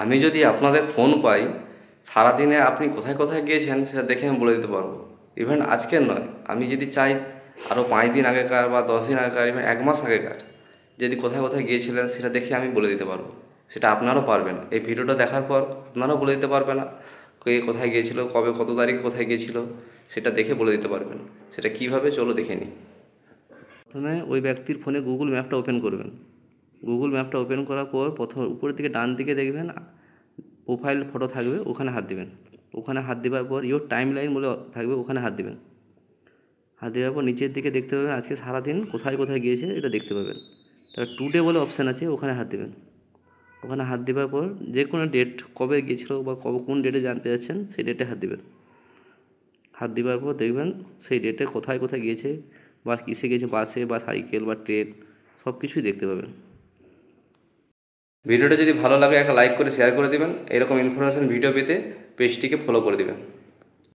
আমি যদি আপনাদের ফোন পাই, সারাদিনে আপনি কোথায় কোথায় গিয়েছেন সেটা দেখে আমি বলে দিতে পারবো। ইভেন আজকের নয়, আমি যদি চাই আরও 5 দিন আগেকার বা 10 দিন আগেকার, ইভেন 1 মাস আগেকার যদি কোথায় কোথায় গিয়েছিলেন সেটা দেখে আমি বলে দিতে পারবো। সেটা আপনারাও পারবেন। এই ভিডিওটা দেখার পর আপনারাও বলে দিতে পারবেন না কে কোথায় গিয়েছিল, কবে, কত তারিখ কোথায় গিয়েছিল, সেটা দেখে বলে দিতে পারবেন। সেটা কিভাবে, চলো দেখে নিই। প্রথমে ওই ব্যক্তির ফোনে গুগল ম্যাপটা ওপেন করবেন। গুগল ম্যাপটা ওপেন করার পর প্রথম উপরের দিকে ডান দিকে দেখবেন প্রোফাইল ফটো থাকবে, ওখানে হাত দিবেন। ওখানে হাত দেওয়ার পর ইয়োর টাইম লাইন বলে থাকবে, ওখানে হাত দিবেন। হাত দেওয়ার পর নিচের দিকে দেখতে পাবেন আজকে সারাদিন কোথায় কোথায় গিয়েছে এটা দেখতে পাবেন। তারপর টুডে বলে অপশান আছে, ওখানে হাত দেবেন। ওখানে হাত দেওয়ার পর যে কোনো ডেট, কবে গিয়েছিল বা কবে কোন ডেটে জানতে যাচ্ছেন সেই ডেটে হাত দেবেন। হাত দেওয়ার পর দেখবেন সেই ডেটে কোথায় কোথায় গিয়েছে বা কিসে গিয়েছে, বাসে বা সাইকেল বা ট্রেন, সব কিছুই দেখতে পাবেন। ভিডিওটা যদি ভালো লাগে একটা লাইক করে শেয়ার করে দিবেন। এরকম ইনফরমেশন ভিডিও পেতে পেজটিকে ফলো করে দিবেন।